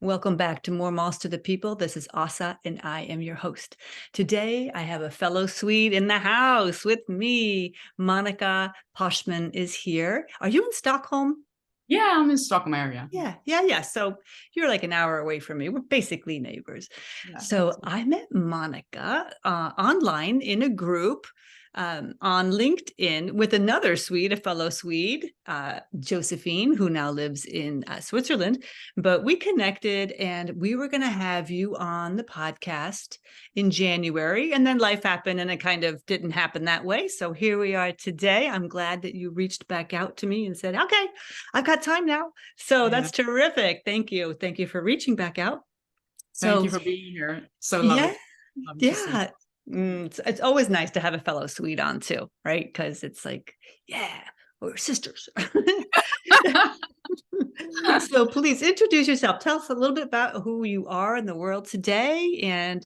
Welcome back to More Moss to the People. This is Asa, and I am your host. Today, I have a fellow Swede in the house with me. Monica Poshman is here. Are you in Stockholm? Yeah, I'm in Stockholm area. Yeah. So you're like an hour away from me. We're basically neighbors. Yeah. So I met Monica online in a group on LinkedIn with another Swede, a fellow Swede, Josefine, who now lives in Switzerland. But we connected and we were going to have you on the podcast in January. And then life happened and it kind of didn't happen that way. So here we are today. I'm glad that you reached back out to me and said, okay, I've got time now. So that's terrific. Thank you. Thank you for reaching back out. Thank you for being here. So lovely. Yeah. It's always nice to have a fellow Swede on too, right? Because it's like, yeah, we're sisters. So please introduce yourself. Tell us a little bit about who you are in the world today and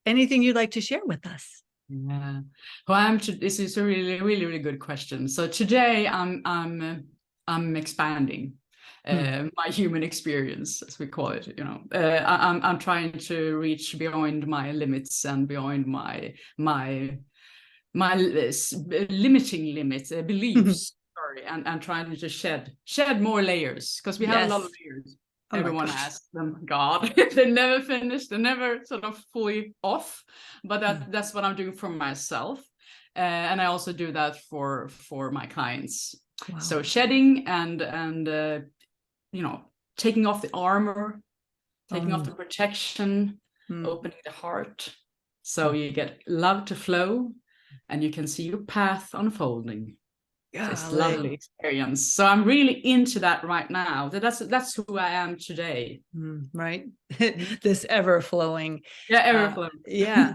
anything you'd like to share with us. Yeah. Well, this is a really good question. So today I'm expanding my human experience, as we call it. I'm trying to reach beyond my limits and beyond my limiting limits, beliefs. Sorry, and trying to shed more layers, because we have a lot of layers. Everyone asks them, God, they never finish, they're never sort of fully off. But that's what I'm doing for myself. And I also do that for my clients. Wow. So shedding and taking off the armor, taking off the protection, opening the heart. So you get love to flow and you can see your path unfolding. So it's a lovely experience. So I'm really into that right now. That's who I am today. Right. This ever flowing. Yeah, ever flowing. Yeah.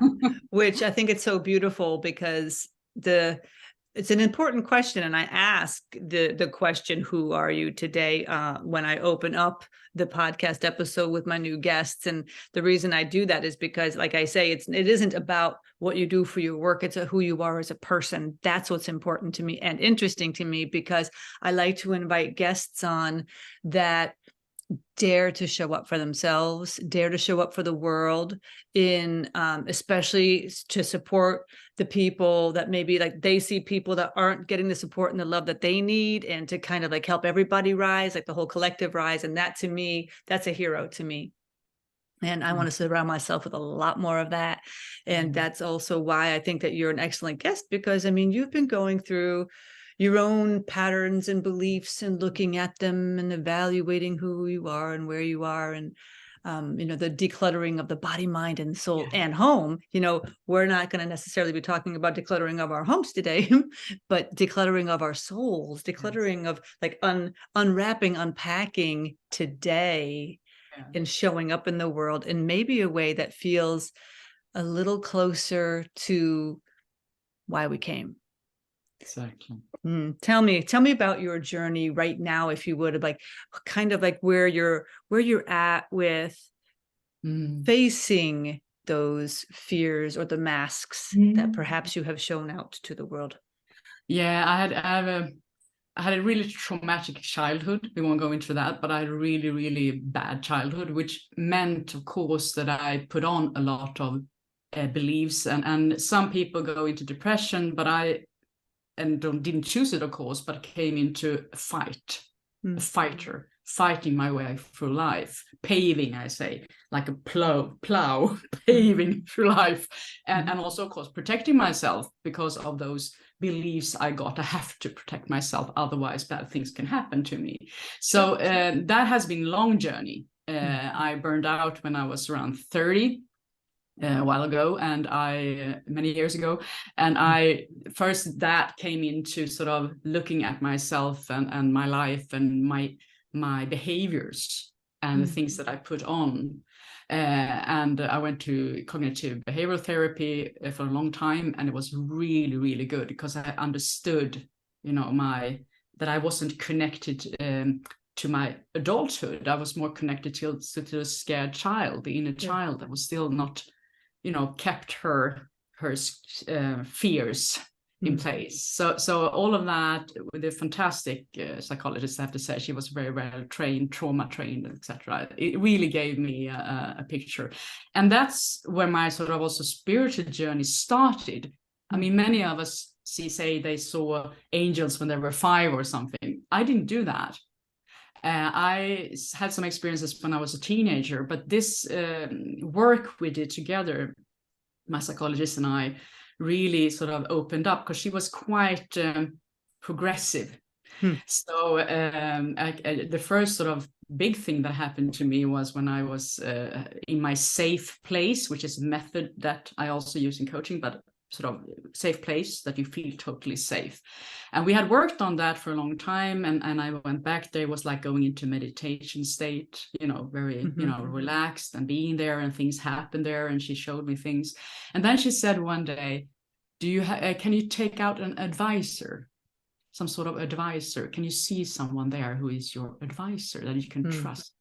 Which I think it's so beautiful because it's an important question. And I ask the question, who are you today? When I open up the podcast episode with my new guests. And the reason I do that is because, like I say, it isn't about what you do for your work. It's who you are as a person. That's what's important to me and interesting to me, because I like to invite guests on that dare to show up for themselves, dare to show up for the world, in especially to support the people that maybe like they see people that aren't getting the support and the love that they need, and to kind of like help everybody rise, like the whole collective rise. And that, to me, that's a hero to me. And I want to surround myself with a lot more of that. And that's also why I think that you're an excellent guest, because I mean, you've been going through your own patterns and beliefs and looking at them and evaluating who you are and where you are. And, the decluttering of the body, mind, and soul and home. We're not going to necessarily be talking about decluttering of our homes today, but decluttering of our souls, decluttering of like unwrapping, unpacking today, and showing up in the world in maybe a way that feels a little closer to why we came. Exactly. Tell me about your journey right now, if you would, like kind of like where you're at with facing those fears or the masks that perhaps you have shown out to the world. Yeah, I had a really traumatic childhood. We won't go into that, but I had a really bad childhood, which meant, of course, that I put on a lot of beliefs, and some people go into depression, but didn't choose it, of course, but came into a fight, a fighter, fighting my way through life, paving, I say, like a plow, paving through life, and also, of course, protecting myself because of those beliefs I got. I have to protect myself, otherwise bad things can happen to me. So that has been a long journey. I burned out when I was around 30. A while ago, and many years ago, and that came into sort of looking at myself and my life and my behaviors and the things that I put on, and I went to cognitive behavioral therapy for a long time, and it was really good, because I understood that I wasn't connected to my adulthood. I was more connected to the scared child, the inner child that was still not kept her fears in place. So all of that with a fantastic psychologist, I have to say. She was very well trained, trauma trained, etc. It really gave me a picture, and that's where my sort of also spiritual journey started. I mean, many of us say they saw angels when they were 5 or something. I didn't do that. I had some experiences when I was a teenager, but this work we did together, my psychologist and I, really sort of opened up, because she was quite progressive. So the first sort of big thing that happened to me was when I was in my safe place, which is a method that I also use in coaching, but sort of safe place that you feel totally safe. And we had worked on that for a long time, and I went back there. It was like going into meditation state, very relaxed and being there, and things happened there, and she showed me things. And then she said one day, can you take out an advisor, some sort of advisor? Can you see someone there who is your advisor that you can trust?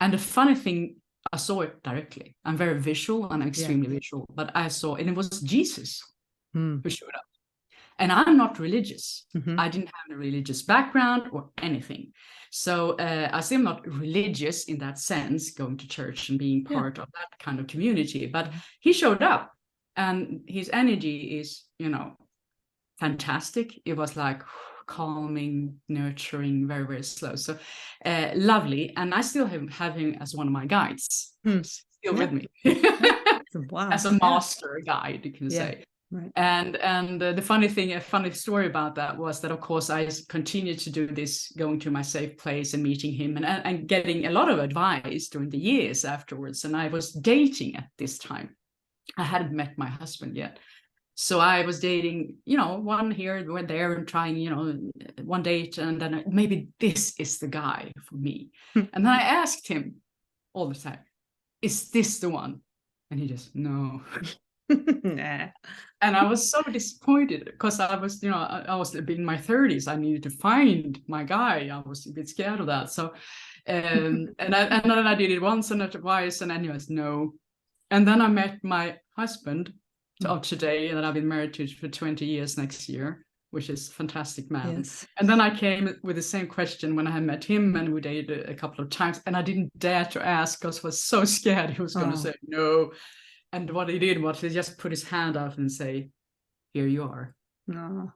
And the funny thing, I saw it directly. I'm very visual, and I'm extremely visual, but I saw, and it was Jesus who showed up. And I'm not religious. I didn't have a religious background or anything. So I say I'm not religious in that sense, going to church and being part of that kind of community, but he showed up, and his energy is, fantastic. It was like calming, nurturing, very, very slow. So lovely. And I still have him as one of my guides, still with me. Wow. As a master guide, you can say. Right. And a funny story about that was that, of course, I continued to do this, going to my safe place and meeting him, and getting a lot of advice during the years afterwards. And I was dating at this time. I hadn't met my husband yet. So I was dating, one here, one there, and trying, one date, and then maybe this is the guy for me. And then I asked him all the time, is this the one? And he just, no. Nah. And I was so disappointed, because I was, I was in my 30s. I needed to find my guy. I was a bit scared of that. So, and then I did it once and twice, and anyways, no. And then I met my husband of today, and I've been married to for 20 years next year, which is a fantastic man. Yes. And then I came with the same question when I had met him, and we dated a couple of times, and I didn't dare to ask, because I was so scared he was going to say no. And what he did was he just put his hand out and say, here you are. No.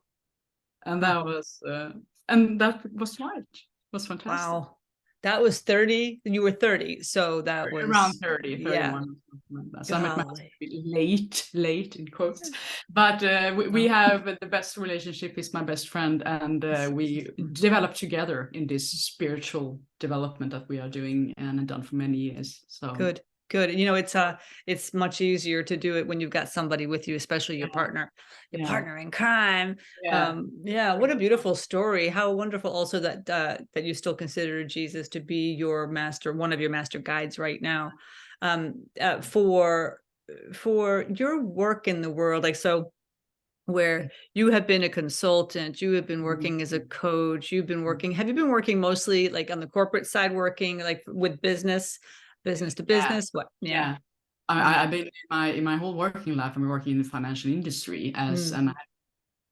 And that was right. It was fantastic. Wow. That was 30. You were 30. So that was around 30, 31. Yeah. So I met my husband late in quotes. But we have the best relationship. He's my best friend. And we developed together in this spiritual development that we are doing and have done for many years. So good. And it's much easier to do it when you've got somebody with you, especially your partner in crime. What a beautiful story. How wonderful also that you still consider Jesus to be your master, one of your master guides right now. For your work in the world, like, so where you have been a consultant, you have been working as a coach, have you been working mostly like on the corporate side, working like with business to business? What? Yeah. I've been in my whole working life. I'm working in the financial industry and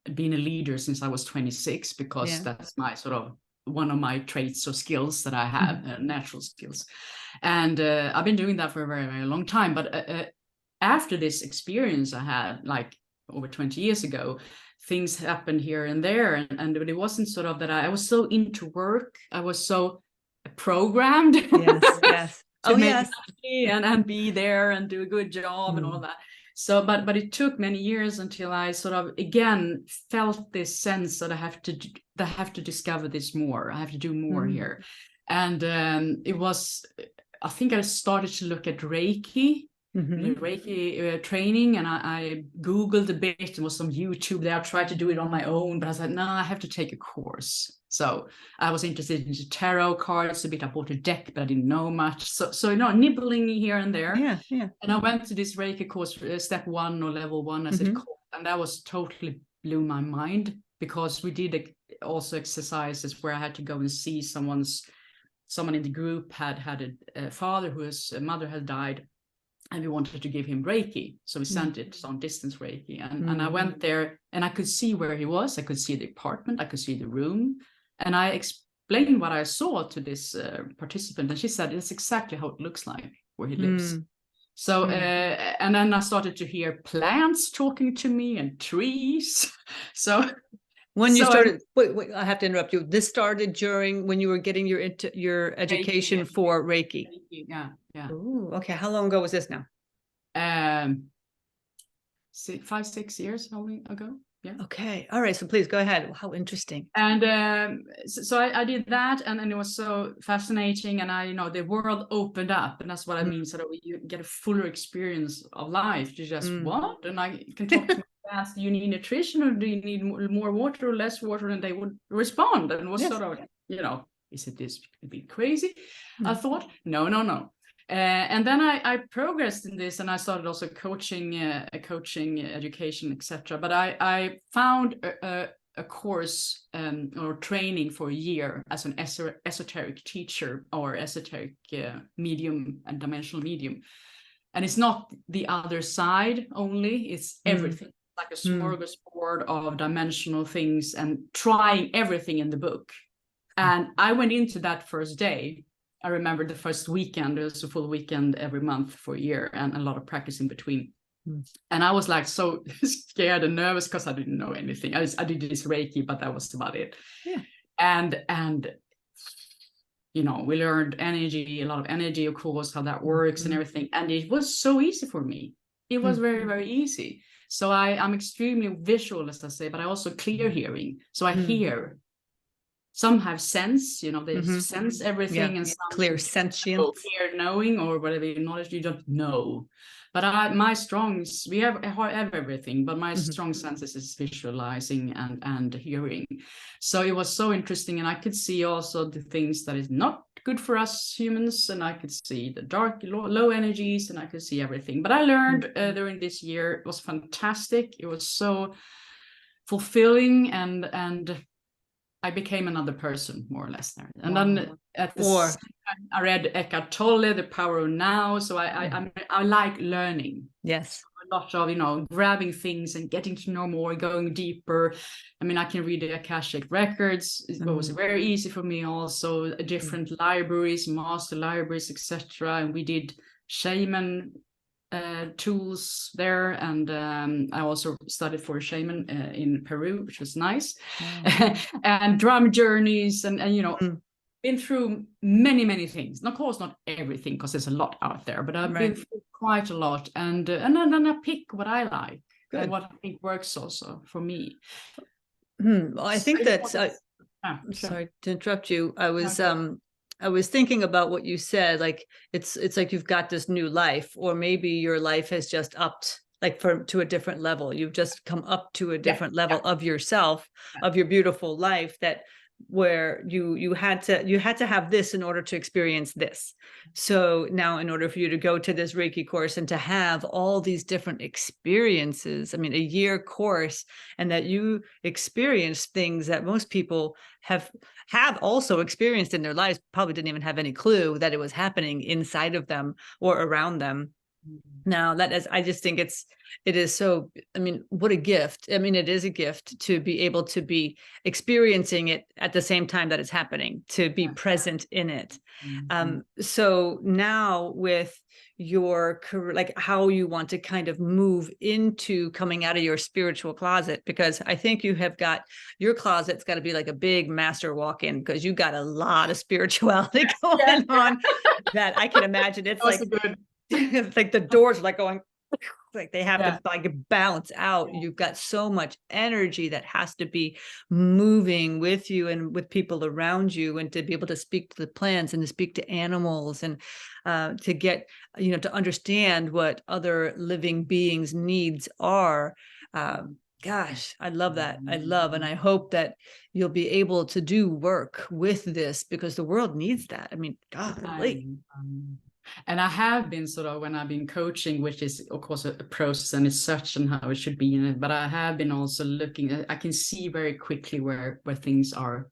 I've been a leader since I was 26, because that's my sort of one of my traits or skills that I have, natural skills. And I've been doing that for a very, very long time. But after this experience I had, like over 20 years ago, things happened here and there. And it wasn't sort of that I was so into work. I was so programmed. Yes. To make money and be there and do a good job and all that. So, but it took many years until I sort of again felt this sense that I have to discover this more. I have to do more here. And it was, I think I started to look at Reiki, Reiki training, and I Googled a bit. There was some YouTube there. I tried to do it on my own, but I said, no, I have to take a course. So I was interested in tarot cards a bit. I bought a deck, but I didn't know much. So nibbling here and there. Yeah. And I went to this Reiki course, step 1 or level 1, as it called, and that was totally blew my mind, because we did also exercises where I had to go and see someone in the group had a father whose mother had died. and we wanted to give him Reiki. So we sent it on distance Reiki. And I went there and I could see where he was. I could see the apartment. I could see the room. And I explained what I saw to this participant. And she said, it's exactly how it looks like where he lives. So, and then I started to hear plants talking to me and trees. So when you started, wait, I have to interrupt you. This started during when you were getting your education Reiki, for Reiki. Yeah. Ooh, okay. How long ago was this now? 5-6 years ago. Yeah. Okay. All right. So please go ahead. How interesting. And so I did that, and it was so fascinating. And the world opened up, and that's what I mean. So that you get a fuller experience of life. You just what? And I can talk to my class. Do you need nutrition, or do you need more water or less water? And they would respond, and it was sort of, is it this a bit crazy? I thought, no. And then I progressed in this, and I started also coaching education, etc. But I found a course or training for a year as an esoteric teacher or esoteric medium and dimensional medium. And it's not the other side only, it's everything, like a smorgasbord of dimensional things, and trying everything in the book. And I went into that first day. I remember the first weekend, it was a full weekend every month for a year, and a lot of practice in between. And I was like so scared and nervous because I didn't know anything. I did this Reiki, but that was about it. Yeah. And we learned a lot of energy, of course, how that works and everything. And it was so easy for me. It was very, very easy. So I'm extremely visual, as I say, but I also clear hearing. So I hear. Some have sense, they sense everything, and some clear sentience, clear knowing, or whatever knowledge you don't know. But we have everything, but my strong senses is visualizing and hearing. So it was so interesting, and I could see also the things that is not good for us humans, and I could see the dark, low energies, and I could see everything. But I learned during this year, it was fantastic. It was so fulfilling, and I became another person, more or less, there. And then at the same time, I read Eckhart Tolle, The Power of Now. So I like learning. Yes. A lot of, grabbing things and getting to know more, going deeper. I mean, I can read the Akashic records. It was very easy for me also. Different libraries, master libraries, etc. And we did shaman tools there, and I also studied for a shaman in Peru, which was nice. And drum journeys, and been through many things. And of course not everything, because there's a lot out there, but I've been through quite a lot, and then I pick what I like. Good. And what I think works also for me. Well, I think that's sorry to interrupt you. I was thinking about what you said, like it's like you've got this new life, or maybe your life has just upped, like to a different level. You've just come up to a different level of yourself, of your beautiful life, that where you had to have this in order to experience this. So now, in order for you to go to this Reiki course and to have all these different experiences, I mean, a year course, and that you experience things that most people have also experienced in their lives, probably didn't even have any clue that it was happening inside of them or around them. Now I just think it is so, I mean, what a gift. I mean, it is a gift to be able to be experiencing it at the same time that it's happening, to be present in it. So now with your career, like how you want to kind of move into coming out of your spiritual closet, because I think you have got, your closet's got to be like a big master walk-in, because you got a lot of spirituality going on that I can imagine. It's like good. Like the doors are like going, like they have to like bounce out. You've got so much energy that has to be moving with you and with people around you, and to be able to speak to the plants and to speak to animals, and to get, to understand what other living beings' needs are. Gosh, I love that. And I hope that you'll be able to do work with this, because the world needs that. I mean, golly. And I have been sort of, when I've been coaching, which is of course a process and it's such and how it should be in it, but I have been also looking, I can see very quickly where things are,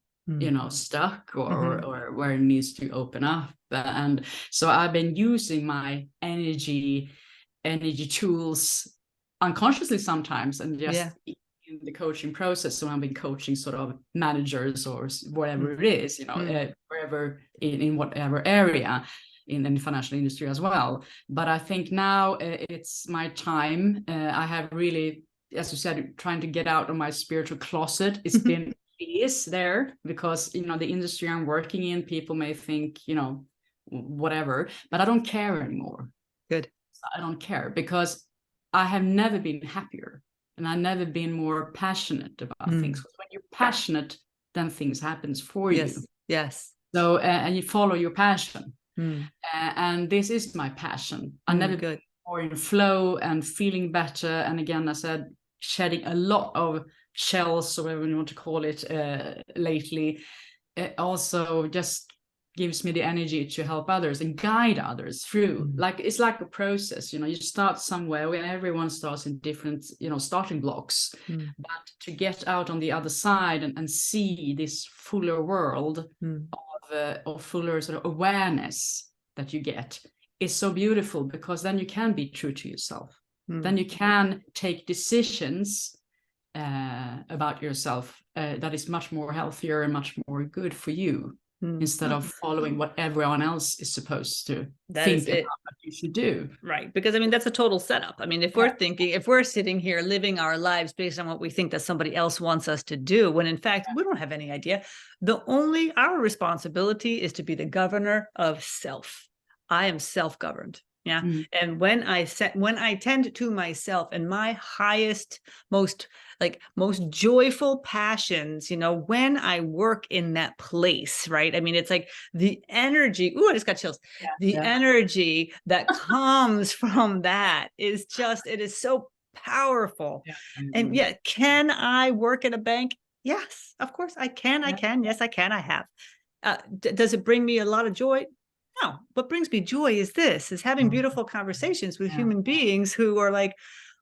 stuck, or where it needs to open up. And so I've been using my energy energy tools unconsciously sometimes, and just in the coaching process. So I've been coaching sort of managers or whatever it is, wherever in whatever area in the financial industry as well. But I think now it's my time. I have really, as you said, trying to get out of my spiritual closet. It's been years there, because the industry I'm working in, people may think whatever, but I don't care anymore. Good. I don't care, because I have never been happier, and I've never been more passionate about things. When you're passionate, then things happens for you. Yes. So and you follow your passion. And this is my passion. I've never been more in flow and feeling better. And again, I said, shedding a lot of shells, or whatever you want to call it, lately. It also just gives me the energy to help others and guide others through. It's like a process. You start somewhere, when everyone starts in different starting blocks, but to get out on the other side and see this fuller world of fuller sort of awareness that you get is so beautiful, because then you can be true to yourself. Then you can take decisions about yourself that is much more healthier and much more good for you, instead of following what everyone else is supposed to think about what you should do. Right. Because that's a total setup. If we're sitting here living our lives based on what we think that somebody else wants us to do, when in fact we don't have any idea. Our responsibility is to be the governor of self. I am self-governed. Yeah. And when I tend to myself and my highest, most joyful passions, when I work in that place, right? It's like the energy. Ooh, I just got chills. Energy that comes from that is it is so powerful. And yet, can I work at a bank? Yes, of course I can. I can. Yes, I can. I have. Does it bring me a lot of joy? No. What brings me joy is having beautiful conversations with human beings who are like,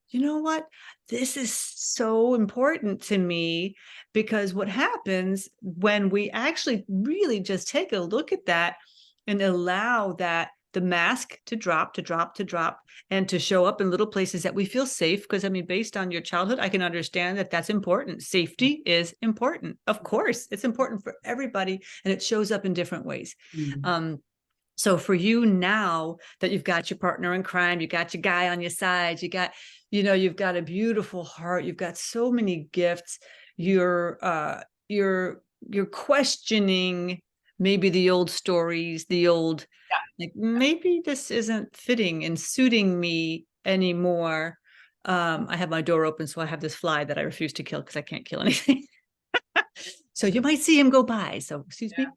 you know what? This is so important to me, because what happens when we actually really just take a look at that and allow that the mask to drop, and to show up in little places that we feel safe. Because based on your childhood, I can understand that that's important. Safety is important. Of course, it's important for everybody, and it shows up in different ways. So for you, now that you've got your partner in crime, you got your guy on your side, you've got a beautiful heart, you've got so many gifts, you're questioning maybe the old stories, maybe this isn't fitting and suiting me anymore. I have my door open, so I have this fly that I refuse to kill because I can't kill anything. So you might see him go by. So excuse me.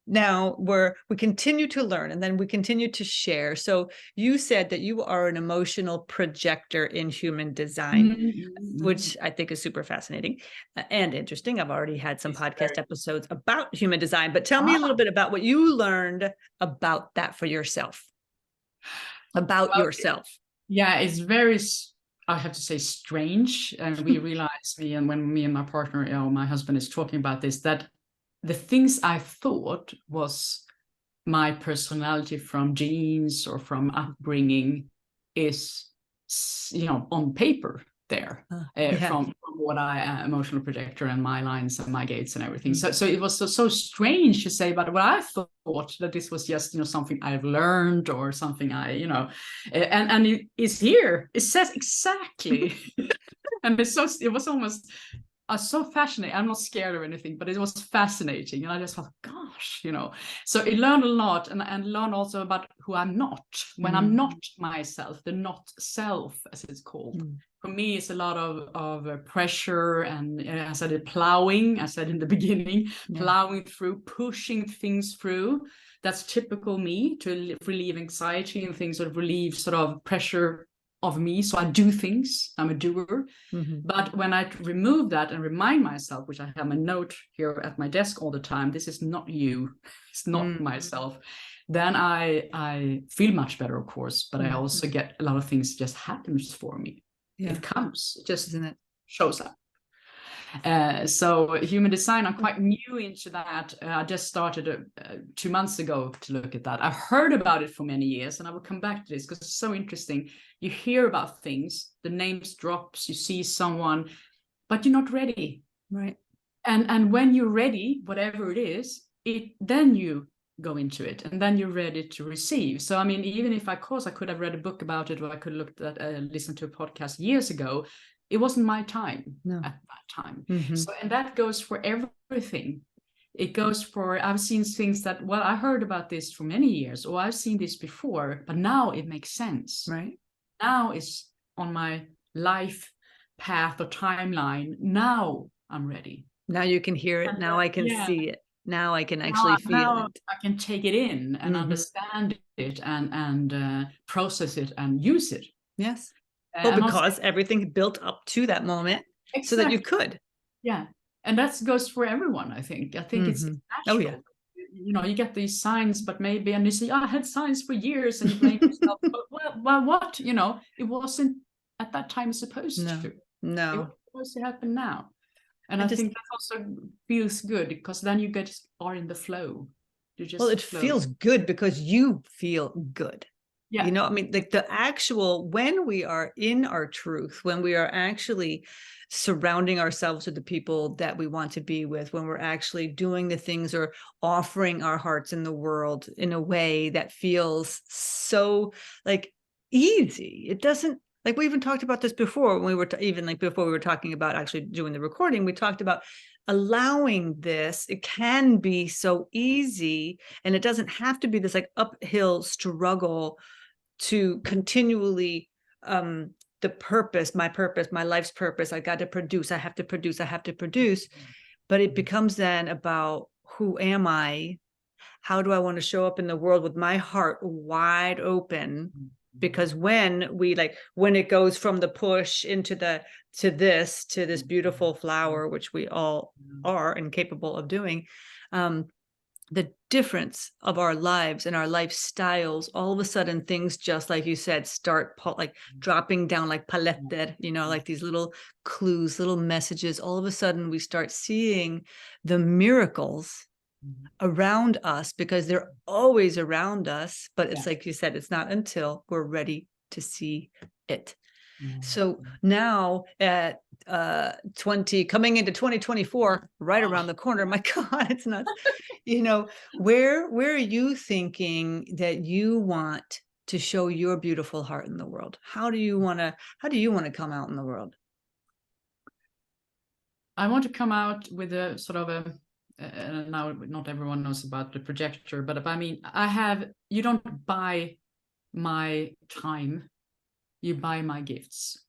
Now we continue to learn, and then we continue to share. So you said that you are an emotional projector in human design, which I think is super fascinating and interesting. I've already had some podcast episodes about human design, but tell me a little bit about what you learned about that for yourself, yourself. Yeah, it's very, I have to say, strange. And we realized, when me and my partner, my husband, is talking about this, that the things I thought was my personality from genes or from upbringing is, on paper there, from what I am, emotional projector, and my lines and my gates and everything. So it was so strange to say, but what I thought that this was just, something I've learned or something and it is here. It says exactly. And it was almost so fascinating. I'm not scared or anything, but it was fascinating. And I just thought, gosh, So it learned a lot, and learned also about who I'm not. When I'm not myself, the not self, as it's called. For me, it's a lot of pressure, and I said it, ploughing. I said in the beginning, ploughing through, pushing things through. That's typical me, to relieve anxiety and things, sort of relieve sort of pressure of me. So I do things. I'm a doer. But when I remove that and remind myself, which I have a note here at my desk all the time, this is not you, it's not myself, then I feel much better, of course, but I also get a lot of things just happens for me. It comes, it just shows up. So human design, I'm quite new into that. I just started 2 months ago to look at that. I've heard about it for many years, and I will come back to this because it's so interesting. You hear about things, the names drops, you see someone, but you're not ready. Right. And when you're ready, whatever it is, then you go into it, and then you're ready to receive. So I mean, even if I could have read a book about it, or I could look at listen to a podcast years ago, it wasn't my time at that time. So, and that goes for everything. It goes for, I've seen things that, well, I heard about this for many years, or I've seen this before, but now it makes sense. Right. Now it's on my life path or timeline. Now I'm ready. Now you can hear it. Now I can see it. Now I can actually feel it. I can take it in and understand it and process it and use it. Yes. Well, because everything built up to that moment so that you could. Yeah. And that goes for everyone, I think. I think it's natural. Oh, yeah. You know, you get these signs, but maybe, and you say, I had signs for years, and you blame yourself. Well, what? You know, it wasn't at that time supposed to. No. It was supposed to happen now. And I think that also feels good, because then you are in the flow. Well, it feels good because you feel good. Yeah. You know, I mean, like the actual, when we are in our truth, when we are actually surrounding ourselves with the people that we want to be with, when we're actually doing the things or offering our hearts in the world in a way that feels so like easy. It doesn't, like we even talked about this before when we were even like before we were talking about actually doing the recording, we talked about allowing this. It can be so easy, and it doesn't have to be this like uphill struggle to continually the purpose, my life's purpose. I got to produce, I have to produce. But it becomes then about, who am I? How do I want to show up in the world with my heart wide open? Because when it goes from the push into this beautiful flower, which we all are and capable of doing, the difference of our lives and our lifestyles, all of a sudden things, just like you said, start like dropping down like paletter, you know, like these little clues, little messages. All of a sudden we start seeing the miracles around us, because they're always around us. But it's like you said, it's not until we're ready to see it. So now at coming into 2024, right around the corner, my God, it's nuts. You know, where are you thinking that you want to show your beautiful heart in the world? How do you want to come out in the world? I want to come out with a sort of now not everyone knows about the projector, but I mean, you don't buy my time, you buy my gifts,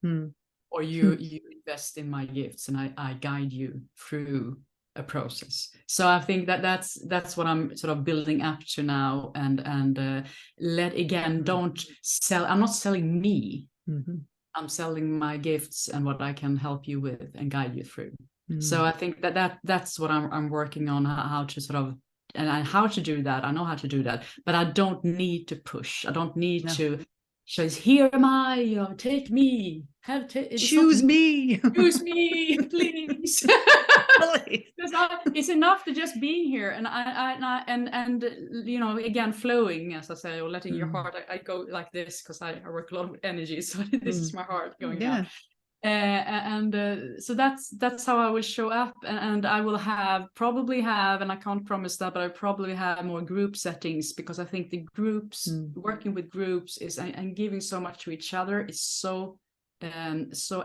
or you invest in my gifts, and I guide you through a process. So I think that's what I'm sort of building up to now, and don't sell. I'm not selling me. I'm selling my gifts and what I can help you with and guide you through. So I think that's what I'm working on, how to sort of, and how to do that. I know how to do that, but I don't need to push. I don't need to says, here am I, you know, take me, choose me, please. It's enough to just being here, and and you know, again, flowing, as I say, or letting your heart. I go like this because I work a lot with energy, so this is my heart going out. So that's how I will show up, and I will probably have, and I can't promise that, but I probably have more group settings, because I think the groups, working with groups is and giving so much to each other is so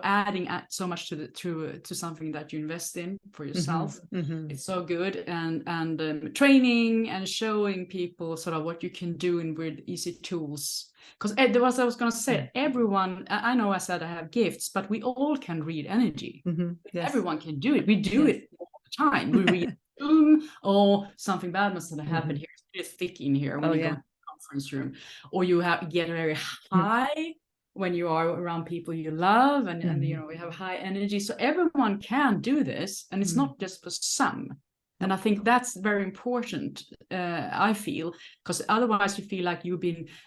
adding so much to something that you invest in for yourself. It's so good, and training and showing people sort of what you can do with easy tools. Because I was going to say, everyone, I know I said I have gifts, but we all can read energy. Everyone can do it. We do it all the time. We read or something bad must have happened here. It's thick in here when you go to the conference room, or you get very high when you are around people you love, and you know, we have high energy. So everyone can do this, and it's not just for some. And I think that's very important, I feel, because otherwise you feel like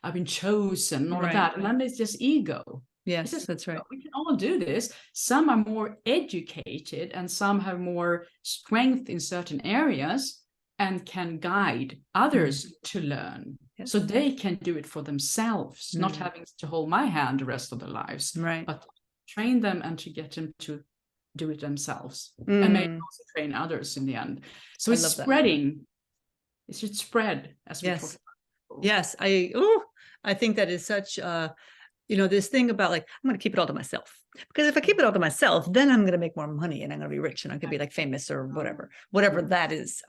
I've been chosen, all of that. And then it's just ego. Yes, that's right. We can all do this. Some are more educated and some have more strength in certain areas and can guide others to learn. Yes. So they can do it for themselves, not having to hold my hand the rest of their lives, Right. but train them and to get them to do it themselves, and maybe also train others in the end. So it's spreading. It should spread, as we talked about. Yes, I think that is such this thing about like, I'm going to keep it all to myself, because if I keep it all to myself, then I'm going to make more money and I'm going to be rich and I'm going to be like famous or whatever that is.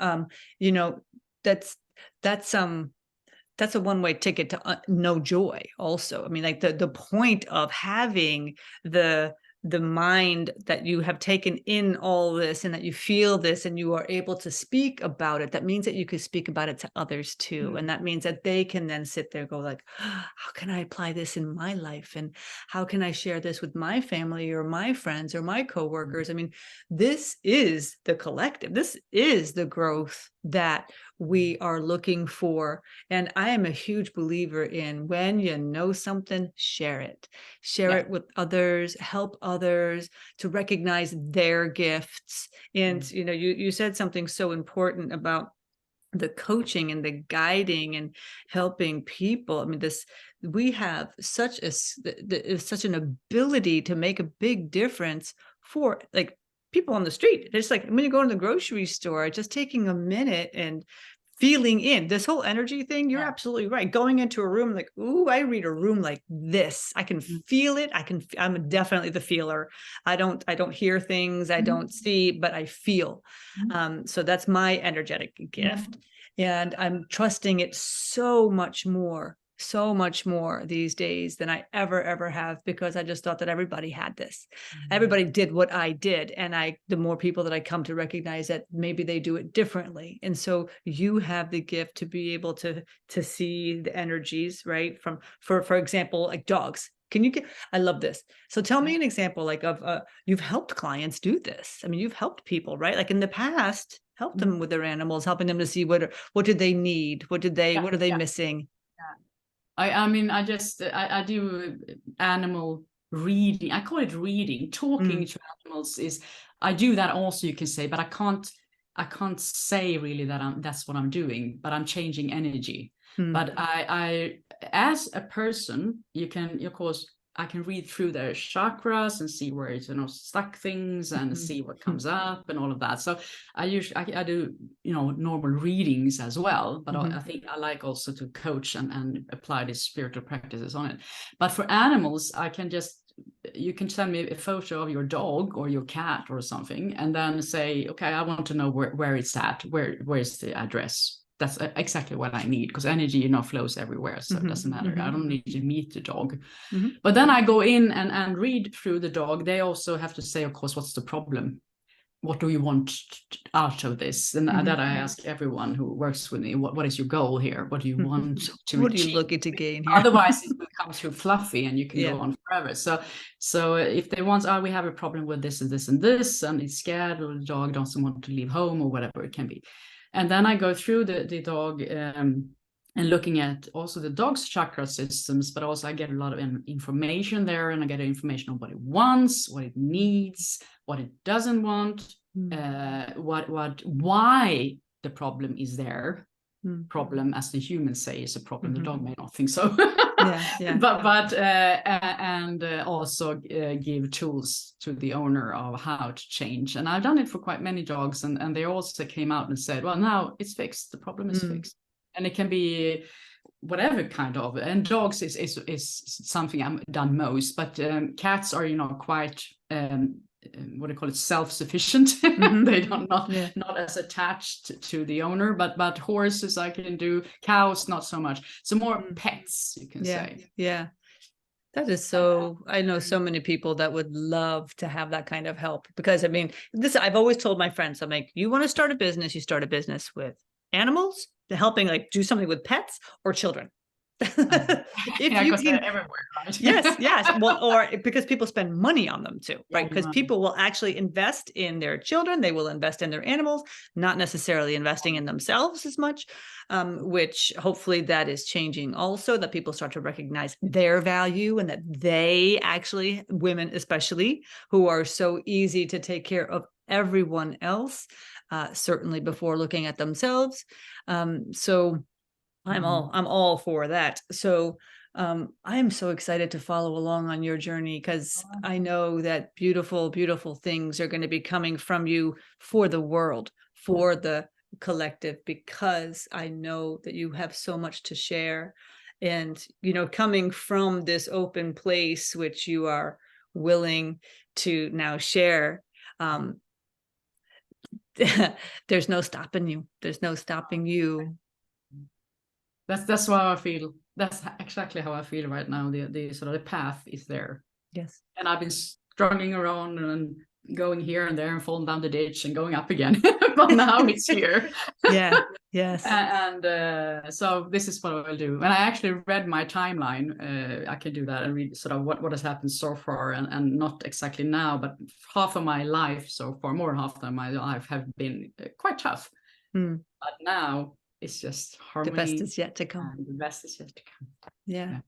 That's a one-way ticket to no joy also. I mean, like the point of having the mind that you have taken in all this and that you feel this and you are able to speak about it, that means that you could speak about it to others too. And that means that they can then sit there and go like, oh, how can I apply this in my life? And how can I share this with my family or my friends or my coworkers? I mean, this is the collective. This is the growth that we are looking for. And I am a huge believer in, when you know something, share it with others, help others to recognize their gifts. And, you said something so important about the coaching and the guiding and helping people. I mean, we have such an ability to make a big difference for like people on the street. It's like when you go to the grocery store, just taking a minute and feeling in this whole energy thing. You're absolutely right. Going into a room like, ooh, I read a room like this. I can feel it. I'm definitely the feeler. I don't hear things. I don't see, but I feel. So that's my energetic gift. And I'm trusting it so much more these days than I ever have, because I just thought that everybody had this. Everybody did what I did. And the more people that I come to recognize that maybe they do it differently. And so you have the gift to be able to see the energies, right? For example, like dogs. I love this. So tell me an example like of, you've helped clients do this. I mean, you've helped people, right? Like in the past, helped them with their animals, helping them to see what did they need? What are they missing? I mean, I do animal reading. I call it reading. Talking to animals I do that also, you can say, but I can't say really that that's what I'm doing, but I'm changing energy. But I as a person, you can, of course, I can read through their chakras and see where it's stuck things and see what comes up and all of that. So I do normal readings as well, but I think I like also to coach and apply these spiritual practices on it. But for animals, you can send me a photo of your dog or your cat or something, and then say, okay, I want to know where it's at, where's the address. That's exactly what I need, because energy, flows everywhere. So it doesn't matter. I don't need to meet the dog. But then I go in and read through the dog. They also have to say, of course, what's the problem? What do you want out of this? And that I ask everyone who works with me, what is your goal here? What do you want to achieve? What are you looking to gain here? Otherwise, it becomes too fluffy and you can go on forever. So if they want, we have a problem with this and this and this, and it's scared, or the dog doesn't want to leave home, or whatever it can be. And then I go through the dog and looking at also the dog's chakra systems, but also I get a lot of information there, and I get information on what it wants, what it needs, what it doesn't want, why the problem is there. Problem, as the humans say, is a problem. The dog may not think so. And also give tools to the owner of how to change. And I've done it for quite many dogs, and they also came out and said, well, now it's fixed. The problem is fixed. And it can be whatever kind of, and dogs is something I've done most, but cats are, quite what do you call it, self-sufficient. They not as attached to the owner, but horses I can do, cows not so much. So more pets, you can say. That is so, I know so many people that would love to have that kind of help, because I mean, I've always told my friends, I'm like, you want to start a business, you start a business with animals, to helping like do something with pets or children. If Yeah, you because they're can, everywhere, right? yes, yes. Well, or because people spend money on them too, Yeah, right? Because right. people will actually invest in their children, they will invest in their animals, not necessarily investing in themselves as much, which hopefully that is changing also, that people start to recognize their value and that they actually, women especially, who are so easy to take care of everyone else, certainly before looking at themselves. So I'm all for that. So I am so excited to follow along on your journey, because I know that beautiful, beautiful things are going to be coming from you for the world, for the collective, because I know that you have so much to share. And, you know, coming from this open place, which you are willing to now share, there's no stopping you. There's no stopping you. That's how I feel. That's exactly how I feel right now. The sort of the path is there. Yes. And I've been struggling around and going here and there and falling down the ditch and going up again. But now it's here. Yeah. Yes. And so this is what I will do. And I actually read my timeline. I can do that and read sort of what has happened so far, and not exactly now, but half of my life so far, more than half of my life have been quite tough. Mm. But now it's just harmony. The best is yet to come. And the best is yet to come. Yeah. Yeah.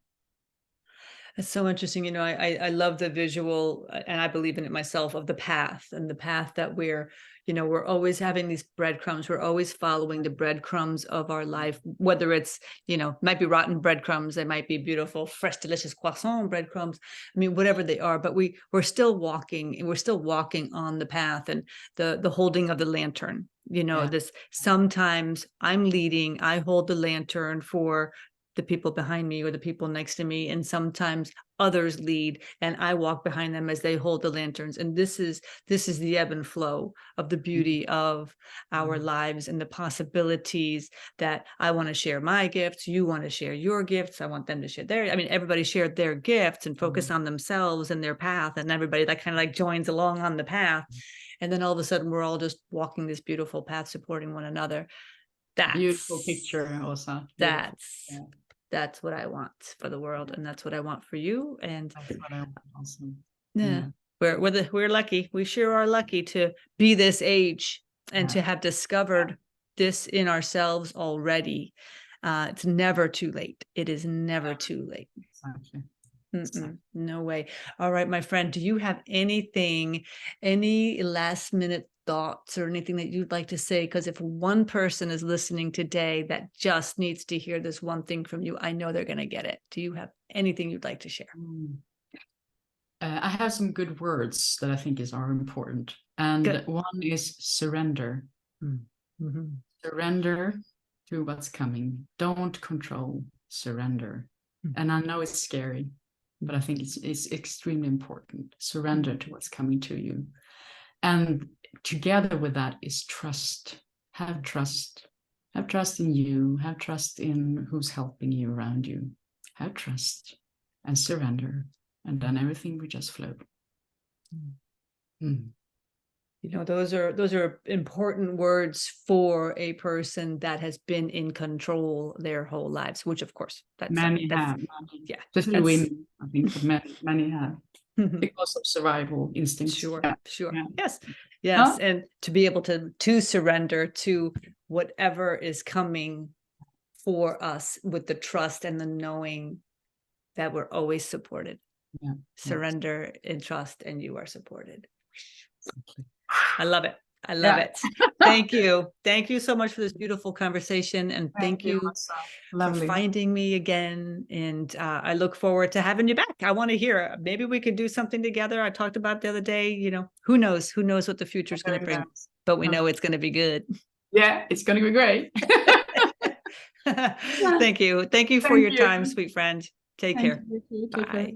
It's so interesting. You know, I love the visual, and I believe in it myself, of the path, and the path that we're, you know, we're always having these breadcrumbs. We're always following the breadcrumbs of our life, whether it's, you know, might be rotten breadcrumbs, they might be beautiful, fresh, delicious croissant breadcrumbs. I mean, whatever they are, but we're still walking, and we're still walking on the path, and the holding of the lantern, you know, this, sometimes I'm leading, I hold the lantern for the people behind me or the people next to me, and sometimes others lead and I walk behind them as they hold the lanterns. And this is the ebb and flow of the beauty of our lives and the possibilities, that I want to share my gifts, you want to share your gifts, I want them to share their, I mean, everybody shared their gifts and focus on themselves and their path, and everybody that kind of like joins along on the path, and then all of a sudden we're all just walking this beautiful path, supporting one another. That's beautiful picture also. That's what I want for the world, and that's what I want for you. And That's what I want also. yeah, we're lucky. We sure are lucky to be this age and to have discovered this in ourselves already. It's never too late. It is never too late. Exactly. No way. All right, my friend, do you have anything, any last minute thoughts or anything that you'd like to say? Because if one person is listening today that just needs to hear this one thing from you, I know they're going to get it. Do you have anything you'd like to share? I have some good words that I think are important. And Good. One is surrender. Surrender to what's coming. Don't control, surrender. And I know it's scary, but I think it's extremely important. Surrender to what's coming to you. And together with that is trust. Have trust. Have trust in you. Have trust in who's helping you around you. Have trust and surrender. And then everything will just flow. You know, those are important words for a person that has been in control their whole lives, which of course Many have. Yeah, especially women, I think, but many have. Because of survival instincts. Sure. Yeah. Yes. And to be able to surrender to whatever is coming for us with the trust and the knowing that we're always supported. Surrender and trust, and you are supported. I love it. I love it. Thank you. Thank you so much for this beautiful conversation. And thank you for finding me again. And I look forward to having you back. I want to hear, maybe we could do something together. I talked about the other day, you know, who knows what the future is going to bring, but we know it's going to be good. Yeah, it's going to be great. Thank you. Thank you for your time, sweet friend. Take care. Bye.